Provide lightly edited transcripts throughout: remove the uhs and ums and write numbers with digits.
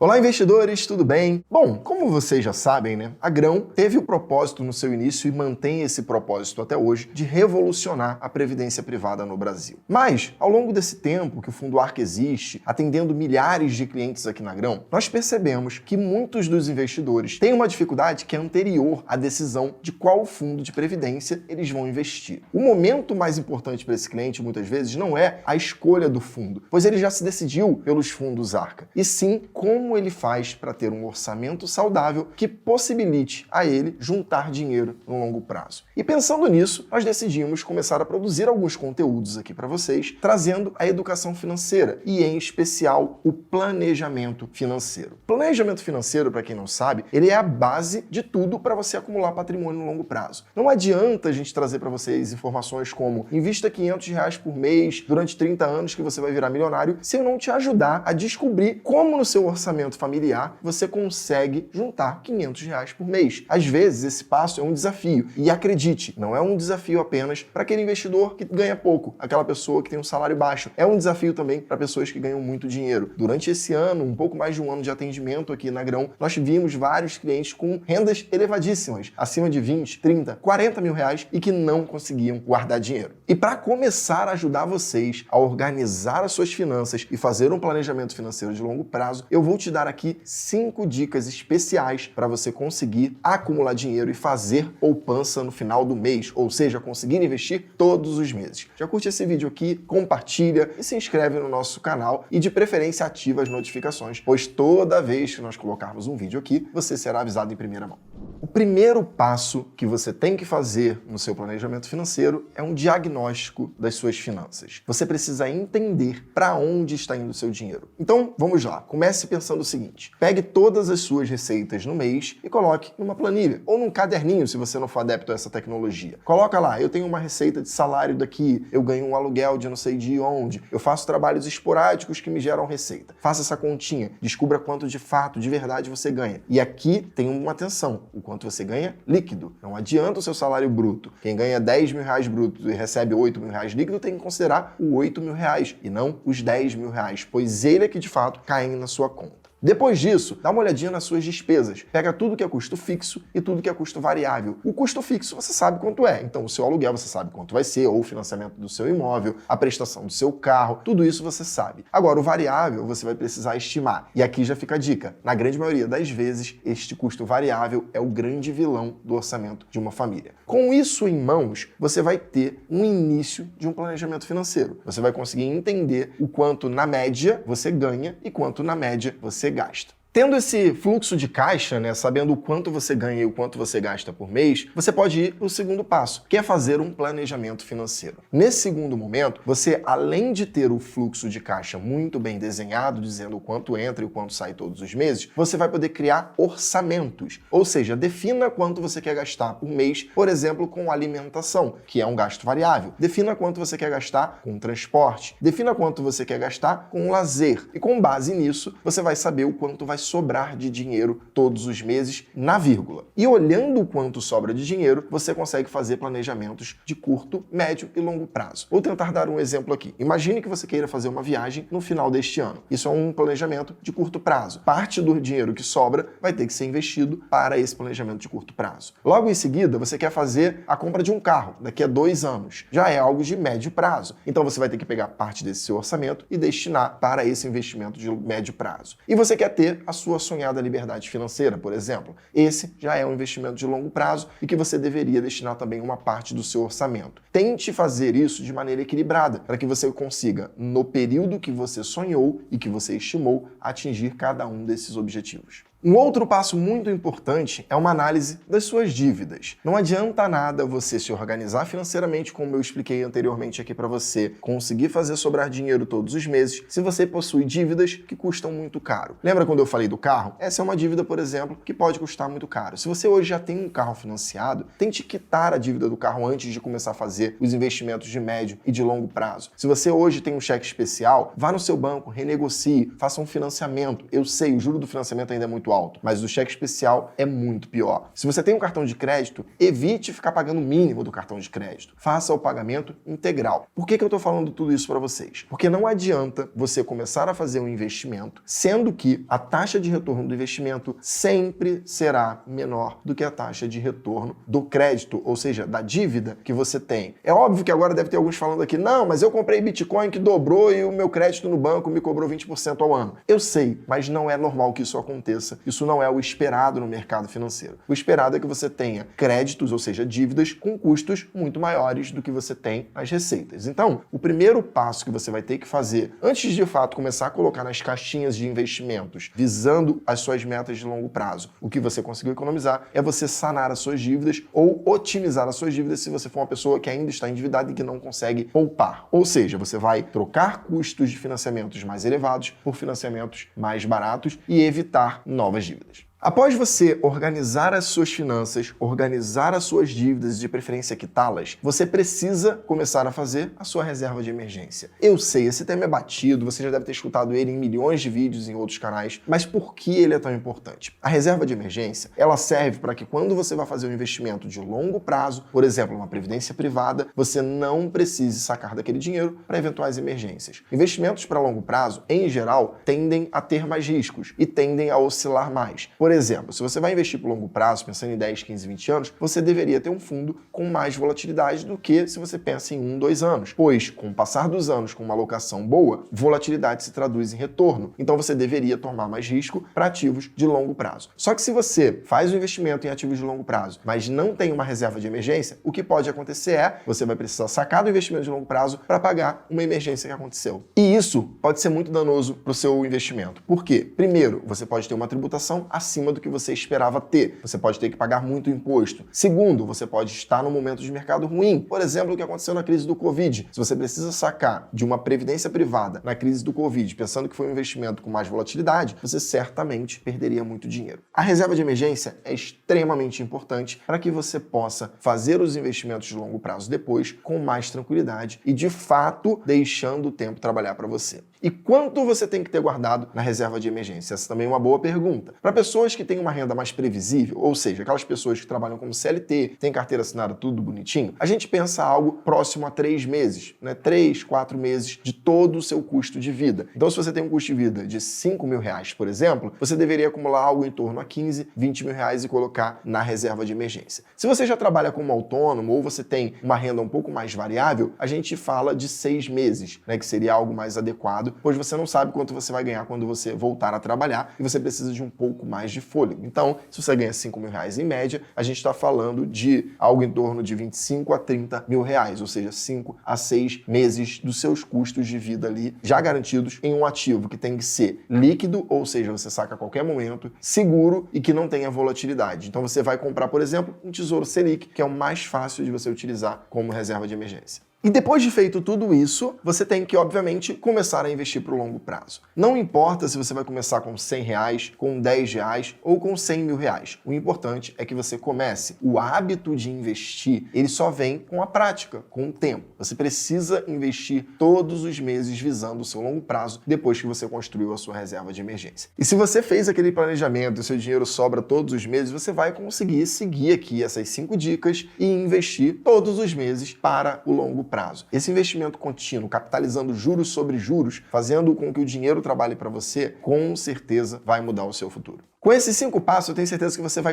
Olá, investidores, tudo bem? Bom, como vocês já sabem, né, a Grão teve o propósito no seu início e mantém esse propósito até hoje de revolucionar a previdência privada no Brasil. Mas, ao longo desse tempo que o Fundo Arca existe, atendendo milhares de clientes aqui na Grão, nós percebemos que muitos dos investidores têm uma dificuldade que é anterior à decisão de qual fundo de previdência eles vão investir. O momento mais importante para esse cliente, muitas vezes, não é a escolha do fundo, pois ele já se decidiu pelos fundos Arca, e sim como ele faz para ter um orçamento saudável que possibilite a ele juntar dinheiro no longo prazo. E pensando nisso, nós decidimos começar a produzir alguns conteúdos aqui para vocês, trazendo a educação financeira e, em especial, o planejamento financeiro. Planejamento financeiro, para quem não sabe, ele é a base de tudo para você acumular patrimônio no longo prazo. Não adianta a gente trazer para vocês informações como invista R$500 por mês durante 30 anos que você vai virar milionário, se eu não te ajudar a descobrir como no seu orçamento familiar você consegue juntar R$500 por mês. Às vezes esse passo é um desafio e acredite, não é um desafio apenas para aquele investidor que ganha pouco, aquela pessoa que tem um salário baixo. É um desafio também para pessoas que ganham muito dinheiro. Durante esse ano, um pouco mais de um ano de atendimento aqui na Grão, nós vimos vários clientes com rendas elevadíssimas, acima de 20, 30, 40 mil reais e que não conseguiam guardar dinheiro. E para começar a ajudar vocês a organizar as suas finanças e fazer um planejamento financeiro de longo prazo, eu vou te dar aqui 5 dicas especiais para você conseguir acumular dinheiro e fazer poupança no final do mês, ou seja, conseguir investir todos os meses. Já curte esse vídeo aqui, compartilha e se inscreve no nosso canal e de preferência ativa as notificações, pois toda vez que nós colocarmos um vídeo aqui, você será avisado em primeira mão. O primeiro passo que você tem que fazer no seu planejamento financeiro é um diagnóstico das suas finanças. Você precisa entender para onde está indo o seu dinheiro. Então, vamos lá. Comece pensando o seguinte: pegue todas as suas receitas no mês e coloque numa planilha ou num caderninho, se você não for adepto a essa tecnologia. Coloca lá, eu tenho uma receita de salário daqui, eu ganho um aluguel de não sei de onde, eu faço trabalhos esporádicos que me geram receita. Faça essa continha, descubra quanto de fato, de verdade você ganha. E aqui tem uma atenção, o quanto você ganha líquido. Não adianta o seu salário bruto. Quem ganha 10 mil reais bruto e recebe 8 mil reais líquido tem que considerar o 8 mil reais e não os 10 mil reais, pois ele é que de fato cai na sua conta. Depois disso, dá uma olhadinha nas suas despesas. Pega tudo que é custo fixo e tudo que é custo variável. O custo fixo você sabe quanto é, então o seu aluguel você sabe quanto vai ser, ou o financiamento do seu imóvel, a prestação do seu carro, tudo isso você sabe. Agora, o variável você vai precisar estimar. E aqui já fica a dica. Na grande maioria das vezes, este custo variável é o grande vilão do orçamento de uma família. Com isso em mãos, você vai ter um início de um planejamento financeiro. Você vai conseguir entender o quanto, na média, você ganha e quanto, na média, você gasta. Tendo esse fluxo de caixa, né, sabendo o quanto você ganha e o quanto você gasta por mês, você pode ir para o segundo passo, que é fazer um planejamento financeiro. Nesse segundo momento, você, além de ter o fluxo de caixa muito bem desenhado, dizendo o quanto entra e o quanto sai todos os meses, você vai poder criar orçamentos. Ou seja, defina quanto você quer gastar por mês, por exemplo, com alimentação, que é um gasto variável. Defina quanto você quer gastar com transporte. Defina quanto você quer gastar com lazer. E com base nisso, você vai saber o quanto vai sobrar de dinheiro todos os meses na vírgula. E olhando o quanto sobra de dinheiro, você consegue fazer planejamentos de curto, médio e longo prazo. Vou tentar dar um exemplo aqui. Imagine que você queira fazer uma viagem no final deste ano. Isso é um planejamento de curto prazo. Parte do dinheiro que sobra vai ter que ser investido para esse planejamento de curto prazo. Logo em seguida, você quer fazer a compra de um carro daqui a 2 anos. Já é algo de médio prazo. Então você vai ter que pegar parte desse seu orçamento e destinar para esse investimento de médio prazo. E você quer ter a sua sonhada liberdade financeira, por exemplo. Esse já é um investimento de longo prazo e que você deveria destinar também uma parte do seu orçamento. Tente fazer isso de maneira equilibrada, para que você consiga, no período que você sonhou e que você estimou, atingir cada um desses objetivos. Um outro passo muito importante é uma análise das suas dívidas. Não adianta nada você se organizar financeiramente, como eu expliquei anteriormente aqui para você, conseguir fazer sobrar dinheiro todos os meses, se você possui dívidas que custam muito caro. Lembra quando eu falei do carro? Essa é uma dívida, por exemplo, que pode custar muito caro. Se você hoje já tem um carro financiado, tente quitar a dívida do carro antes de começar a fazer os investimentos de médio e de longo prazo. Se você hoje tem um cheque especial, vá no seu banco, renegocie, faça um financiamento. Eu sei, o juro do financiamento ainda é muito muito alto, mas o cheque especial é muito pior. Se você tem um cartão de crédito, evite ficar pagando o mínimo do cartão de crédito. Faça o pagamento integral. Por que eu estou falando tudo isso para vocês? Porque não adianta você começar a fazer um investimento, sendo que a taxa de retorno do investimento sempre será menor do que a taxa de retorno do crédito, ou seja, da dívida que você tem. É óbvio que agora deve ter alguns falando aqui, não, mas eu comprei Bitcoin que dobrou e o meu crédito no banco me cobrou 20% ao ano. Eu sei, mas não é normal que isso aconteça. Isso não é o esperado no mercado financeiro. O esperado é que você tenha créditos, ou seja, dívidas, com custos muito maiores do que você tem nas receitas. Então, o primeiro passo que você vai ter que fazer, antes de fato começar a colocar nas caixinhas de investimentos, visando as suas metas de longo prazo, o que você conseguiu economizar, é você sanar as suas dívidas ou otimizar as suas dívidas se você for uma pessoa que ainda está endividada e que não consegue poupar. Ou seja, você vai trocar custos de financiamentos mais elevados por financiamentos mais baratos e evitar novas dívidas. Após você organizar as suas finanças, organizar as suas dívidas e de preferência quitá-las, você precisa começar a fazer a sua reserva de emergência. Eu sei, esse tema é batido, você já deve ter escutado ele em milhões de vídeos em outros canais, mas por que ele é tão importante? A reserva de emergência, ela serve para que quando você vai fazer um investimento de longo prazo, por exemplo, uma previdência privada, você não precise sacar daquele dinheiro para eventuais emergências. Investimentos para longo prazo, em geral, tendem a ter mais riscos e tendem a oscilar mais. Por exemplo, se você vai investir por longo prazo, pensando em 10, 15, 20 anos, você deveria ter um fundo com mais volatilidade do que se você pensa em 1, 2 anos. Pois, com o passar dos anos, com uma alocação boa, volatilidade se traduz em retorno. Então você deveria tomar mais risco para ativos de longo prazo. Só que se você faz um investimento em ativos de longo prazo, mas não tem uma reserva de emergência, o que pode acontecer é você vai precisar sacar do investimento de longo prazo para pagar uma emergência que aconteceu. E isso pode ser muito danoso para o seu investimento. Por quê? Primeiro, você pode ter uma tributação acima do que você esperava ter. Você pode ter que pagar muito imposto. Segundo, você pode estar num momento de mercado ruim. Por exemplo, o que aconteceu na crise do Covid. Se você precisa sacar de uma previdência privada na crise do Covid, pensando que foi um investimento com mais volatilidade, você certamente perderia muito dinheiro. A reserva de emergência é extremamente importante para que você possa fazer os investimentos de longo prazo depois com mais tranquilidade e, de fato, deixando o tempo trabalhar para você. E quanto você tem que ter guardado na reserva de emergência? Essa também é uma boa pergunta. Para pessoas que têm uma renda mais previsível, ou seja, aquelas pessoas que trabalham como CLT, têm carteira assinada, tudo bonitinho, a gente pensa algo próximo a 3 meses, né? 3, 4 meses de todo o seu custo de vida. Então, se você tem um custo de vida de R$5.000, por exemplo, você deveria acumular algo em torno a 15, 20 mil reais e colocar na reserva de emergência. Se você já trabalha como autônomo ou você tem uma renda um pouco mais variável, a gente fala de 6 meses, né? Que seria algo mais adequado, pois você não sabe quanto você vai ganhar quando você voltar a trabalhar e você precisa de um pouco mais de fôlego. Então, se você ganha R$5.000 em média, a gente está falando de algo em torno de 25 a 30 mil reais, ou seja, 5 a 6 meses dos seus custos de vida ali já garantidos em um ativo que tem que ser líquido, ou seja, você saca a qualquer momento, seguro e que não tenha volatilidade. Então você vai comprar, por exemplo, um Tesouro Selic, que é o mais fácil de você utilizar como reserva de emergência. E depois de feito tudo isso, você tem que, obviamente, começar a investir para o longo prazo. Não importa se você vai começar com R$100, com R$10 ou com R$100.000. O importante é que você comece. O hábito de investir, ele só vem com a prática, com o tempo. Você precisa investir todos os meses visando o seu longo prazo depois que você construiu a sua reserva de emergência. E se você fez aquele planejamento e o seu dinheiro sobra todos os meses, você vai conseguir seguir aqui essas 5 dicas e investir todos os meses para o longo prazo. Esse investimento contínuo, capitalizando juros sobre juros, fazendo com que o dinheiro trabalhe para você, com certeza vai mudar o seu futuro. Com esses 5 passos, eu tenho certeza que você vai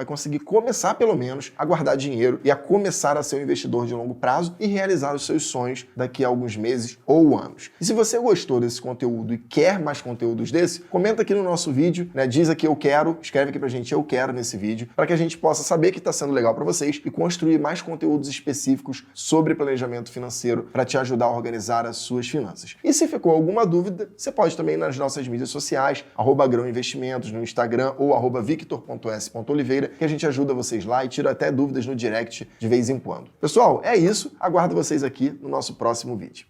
conseguir começar pelo menos a guardar dinheiro e a começar a ser um investidor de longo prazo e realizar os seus sonhos daqui a alguns meses ou anos. E se você gostou desse conteúdo e quer mais conteúdos desse, comenta aqui no nosso vídeo, né? Diz aqui eu quero, escreve aqui pra gente eu quero nesse vídeo, para que a gente possa saber que está sendo legal para vocês e construir mais conteúdos específicos sobre planejamento financeiro para te ajudar a organizar as suas finanças. E se ficou alguma dúvida, você pode também ir nas nossas mídias sociais, @grãoinvestimentos, no Instagram ou @victor.s.oliveira, que a gente ajuda vocês lá e tira até dúvidas no direct de vez em quando. Pessoal, é isso. Aguardo vocês aqui no nosso próximo vídeo.